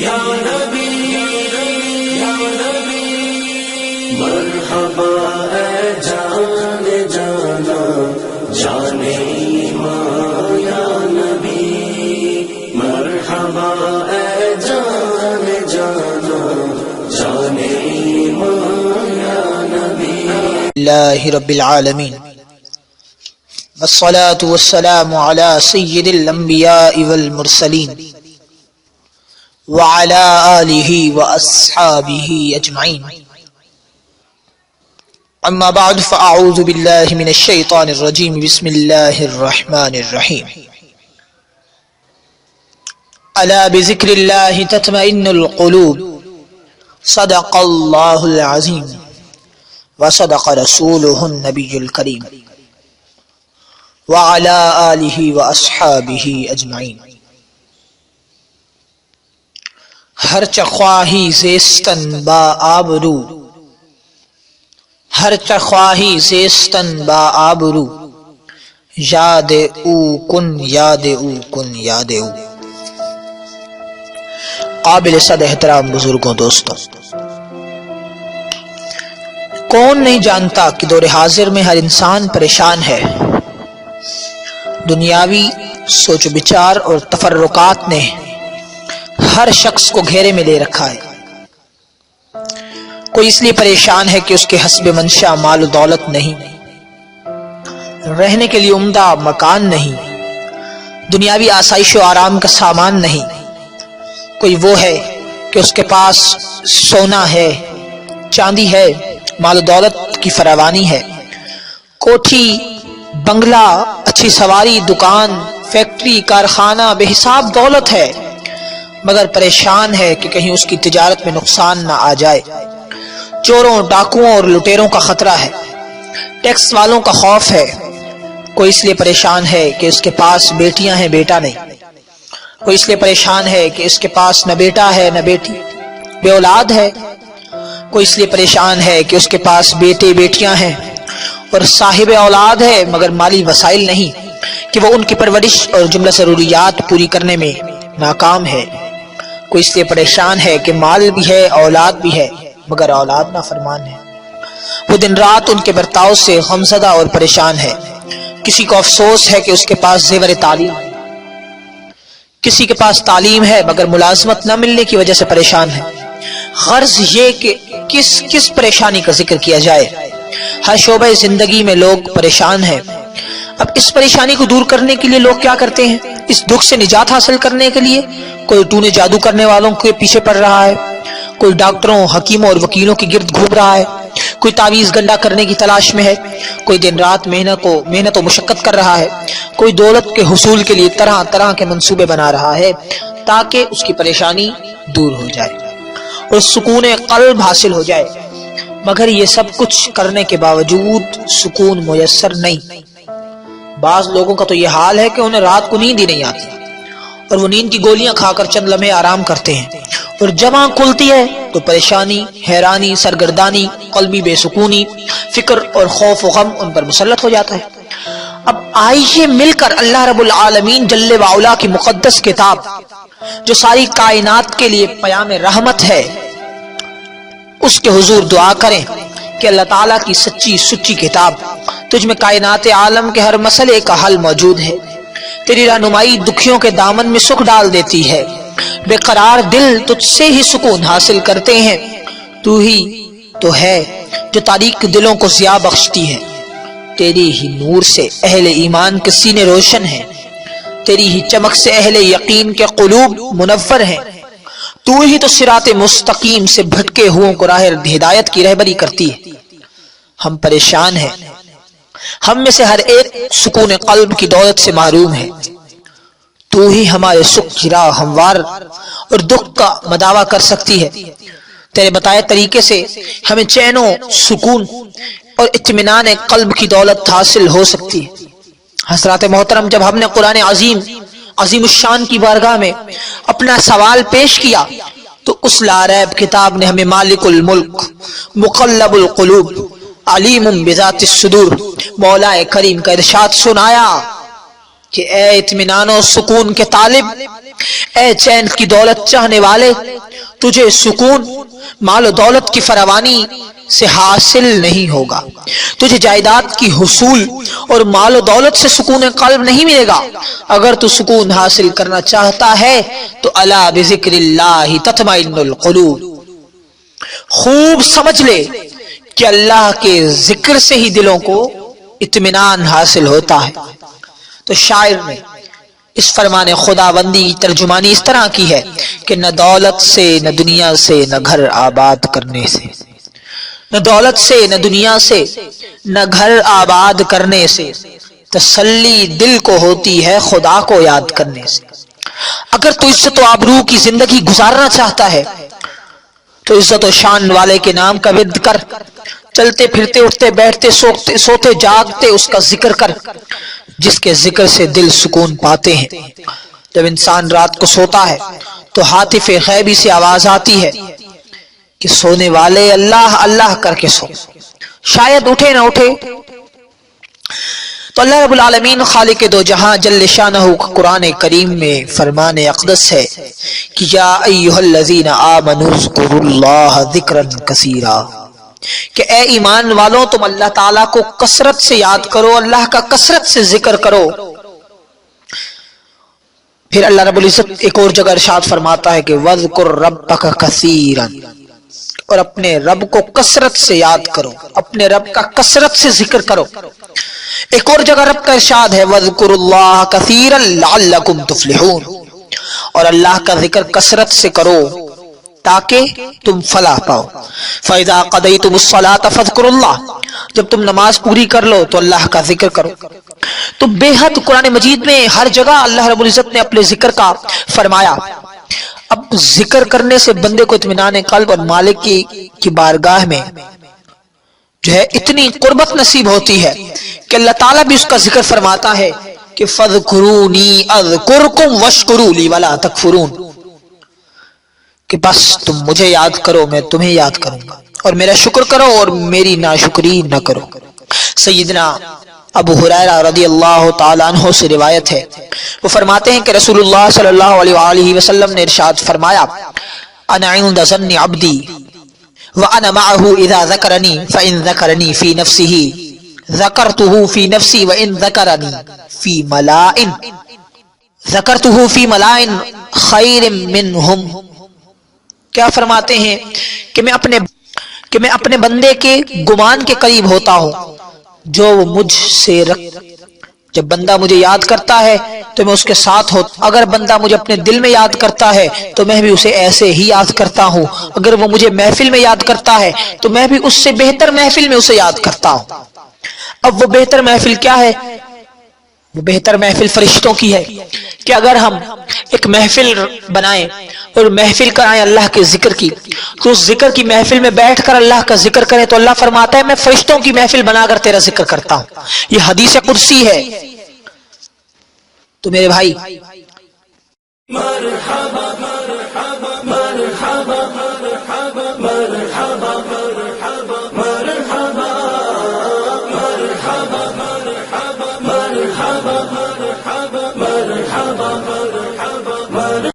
یا نبی یا نبی مرحبا اے جان جانا جان ایمان یا نبی مرحبا اے جان جانا جان ایمان یا نبی اللہ رب العالمین والصلاة والسلام على سید الانبیاء والمرسلین وعلى آلہ واصحابہ اجمعین اما بعد فاعوذ باللہ من الشیطان الرجیم بسم اللہ الرحمن الرحیم الا بذکر اللہ تطمئن القلوب صدق اللہ العظیم وصدق رسولہ النبی الکریم وعلى آلہ واصحابہ اجمعین ہر چخواہی زیستن با آبرو ہر چخواہی زیستن با آبرو یاد او کن یاد او کن یاد او قابل صد احترام بزرگوں دوستوں، کون نہیں جانتا کہ دور حاضر میں ہر انسان پریشان ہے۔ دنیاوی سوچ و بچار اور تفرقات نے ہر شخص کو گھیرے میں لے رکھا ہے۔ کوئی اس لیے پریشان ہے کہ اس کے حسب منشا مال و دولت نہیں، رہنے کے لیے عمدہ مکان نہیں، دنیاوی آسائش و آرام کا سامان نہیں۔ کوئی وہ ہے کہ اس کے پاس سونا ہے، چاندی ہے، مال و دولت کی فراوانی ہے، کوٹھی، بنگلہ، اچھی سواری، دکان، فیکٹری، کارخانہ، بے حساب دولت ہے، مگر پریشان ہے کہ کہیں اس کی تجارت میں نقصان نہ آ جائے۔ چوروں، ڈاکوؤں اور لٹیروں کا خطرہ ہے، ٹیکس والوں کا خوف ہے۔ کوئی اس لیے پریشان ہے کہ اس کے پاس بیٹیاں ہیں، بیٹا نہیں۔ کوئی اس لیے پریشان ہے کہ اس کے پاس نہ بیٹا ہے نہ بیٹی، بے اولاد ہے۔ کوئی اس لیے پریشان ہے کہ اس کے پاس بیٹے بیٹیاں ہیں اور صاحب اولاد ہے مگر مالی وسائل نہیں کہ وہ ان کی پرورش اور جملہ ضروریات پوری کرنے میں ناکام ہے۔ کوئی اس لیے پریشان ہے کہ مال بھی ہے، اولاد بھی ہے، مگر اولاد نافرمان ہے۔ وہ دن رات ان کے برتاؤ سے غمزدہ اور پریشان ہے۔ کسی کو افسوس ہے کہ اس کے پاس زیور تعلیم، کسی کے پاس تعلیم ہے مگر ملازمت نہ ملنے کی وجہ سے پریشان ہے۔ غرض یہ کہ کس پریشانی کا ذکر کیا جائے، ہر شعبہ زندگی میں لوگ پریشان ہیں۔ اب اس پریشانی کو دور کرنے کے لیے لوگ کیا کرتے ہیں؟ اس دکھ سے نجات حاصل کرنے کے لیے کوئی ٹونے جادو کرنے والوں کے پیچھے پڑ رہا ہے، کوئی ڈاکٹروں، حکیموں اور وکیلوں کے گرد گھوم رہا ہے، کوئی تعویذ گنڈا کرنے کی تلاش میں ہے، کوئی دن رات محنت و مشقت کر رہا ہے، کوئی دولت کے حصول کے لیے طرح طرح کے منصوبے بنا رہا ہے تاکہ اس کی پریشانی دور ہو جائے اور سکون قلب حاصل ہو جائے، مگر یہ سب کچھ کرنے کے باوجود سکون میسر نہیں۔ بعض لوگوں کا تو یہ حال ہے کہ انہیں رات کو نیند ہی نہیں آتی اور وہ نیند کی گولیاں کھا کر چند لمحے آرام کرتے ہیں، اور جب آنکھ کھلتی ہے تو پریشانی، حیرانی، سرگردانی، قلبی بے سکونی، فکر اور خوف و غم ان پر مسلط ہو جاتا ہے۔ اب آئیے مل کر اللہ رب العالمین جل وعلا کی مقدس کتاب جو ساری کائنات کے لیے پیام رحمت ہے، اس کے حضور دعا کریں کہ اللہ تعالیٰ کی سچی سچی کتاب تجھ میں کائنات عالم کے ہر مسئلے کا حل موجود ہے۔ تیری رہنمائی دکھیوں کے دامن میں سکھ ڈال دیتی ہے، بے قرار دل تجھ سے ہی سکون حاصل کرتے ہیں۔ تو ہی تو ہے جو تاریک دلوں کو ضیاء بخشتی ہے، تیری ہی نور سے اہل ایمان کے سینے روشن ہیں، تیری ہی چمک سے اہل یقین کے قلوب منور ہیں۔ تو ہی تو صراط مستقیم سے بھٹکے ہوئوں کو راہ ہدایت کی رہبری کرتی ہے۔ ہم پریشان ہیں، ہم میں سے ہر ایک سکون قلب کی دولت سے محروم ہے۔ تو ہی ہمارے سکھ کی راہ ہموار اور دکھ کا مداوع کر سکتی ہے۔ تیرے بتائے طریقے سے ہمیں چین و سکون اور اطمینان قلب کی دولت حاصل ہو سکتی ہے۔ حضرات محترم، جب ہم نے قرآن عظیم الشان کی بارگاہ میں اپنا سوال پیش کیا تو اس لاریب کتاب نے ہمیں مالک الملک، مقلب القلوب، علیم بذات الصدور مولا کریم کا ارشاد سنایا کہ اے اطمینان و سکون کے طالب، اے چین کی دولت چاہنے والے، تجھے سکون مال و دولت کی فراوانی سے حاصل نہیں ہوگا، تجھے جائیداد کی حصول اور مال و دولت سے سکون قلب نہیں ملے گا۔ اگر تو سکون حاصل کرنا چاہتا ہے تو الا بذکر اللہ تطمئن القلوب، خوب سمجھ لے کہ اللہ کے ذکر سے ہی دلوں کو اطمینان حاصل ہوتا ہے۔ تو شاعر نے اس فرمان خدا بندی کی ترجمانی اس طرح کی ہے کہ نہ دولت سے نہ دنیا سے نہ گھر آباد کرنے سے، نہ دولت سے نہ دنیا سے نہ گھر آباد کرنے سے تسلی دل کو ہوتی ہے خدا کو یاد کرنے سے۔ اگر تو عزت و آبرو کی زندگی گزارنا چاہتا ہے تو عزت و شان والے کے نام کا ورد کر، چلتے پھرتے اٹھتے بیٹھتے سوتے جاگتے اس کا ذکر کر، جس کے ذکر سے دل سکون پاتے ہیں۔ جب انسان رات کو سوتا ہے تو ہاتف غیبی سے آواز آتی ہے کہ سونے والے اللہ اللہ کر کے سو، شاید اٹھے نہ اٹھے۔ تو اللہ رب العالمین خالق دو جہاں جل شانہ قرآن کریم میں فرمان اقدس ہے کہ یا ایھا الذین آمنوا اذکروا اللہ ذکرا کثیرا، کہ اے ایمان والوں تم اللہ تعالیٰ کو کثرت سے یاد کرو، اللہ کا کثرت سے ذکر کرو۔ پھر اللہ رب العزت ایک اور جگہ ارشاد فرماتا ہے کہ وَاذْكُرْ رَبَّكَ كَثِيرًا، اور اپنے رب کو کثرت سے یاد کرو، اپنے رب کا کثرت سے ذکر کرو۔ ایک اور جگہ رب کا ارشاد ہے وَاذْكُرُوا اللَّهَ كَثِيرًا لَعَلَّكُمْ تُفْلِحُونَ، اور اللہ کا ذکر کثرت سے کرو تاکہ تم فلاح پاؤ۔ فَإِذَا قَضَيْتُمُ الصَّلَاةَ فَاذْكُرُوا اللَّهَ، جب تم نماز پوری کر لو تو اللہ کا ذکر کرو۔ تو بے حد قرآن مجید میں ہر جگہ اللہ رب العزت نے اپنے ذکر کا فرمایا۔ اب ذکر کرنے سے بندے کو اطمینان قلب اور مالک کی بارگاہ میں جو ہے اتنی قربت نصیب ہوتی ہے کہ اللہ تعالیٰ بھی اس کا ذکر فرماتا ہے کہ فَاذْكُرُونِي أَذْكُرْكُمْ وَاشْكُرُوا لِي وَلَا تَكْفُرُونَ، کہ بس تم مجھے یاد کرو میں تمہیں یاد کروں گا، اور میرا شکر کرو اور میری ناشکری نہ کرو۔ سیدنا ابو ہریرہ رضی اللہ تعالیٰ عنہ سے روایت ہے، وہ فرماتے ہیں کہ رسول اللہ صلی اللہ علیہ وآلہ وسلم نے ارشاد فرمایا انا عند ظن عبدی وانا معه اذا ذکرنی فان ذکرنی فی نفسه ذکرته فی نفسی وان ذکرنی فی ملاء ذکرته فی ملاء خیر منہم۔ کیا فرماتے ہیں کہ میں اپنے بندے کے گمان کے قریب ہوتا ہوں جو وہ مجھ سے جب بندہ مجھے یاد کرتا ہے تو میں اس کے ساتھ ہوتا، اگر بندہ مجھے اپنے دل میں یاد کرتا ہے تو میں بھی اسے ایسے ہی یاد کرتا ہوں، اگر وہ مجھے محفل میں یاد کرتا ہے تو میں بھی اس سے بہتر محفل میں اسے یاد کرتا ہوں۔ اب وہ بہتر محفل کیا ہے؟ وہ بہتر محفل فرشتوں کی ہے کہ اگر ہم ایک محفل بنائیں اور محفل کرائیں اللہ کے ذکر کی، تو اس ذکر کی محفل میں بیٹھ کر اللہ کا ذکر کریں تو اللہ فرماتا ہے میں فرشتوں کی محفل بنا کر تیرا ذکر کرتا ہوں۔ یہ حدیث قدسی ہے۔ تو میرے بھائی مرحبا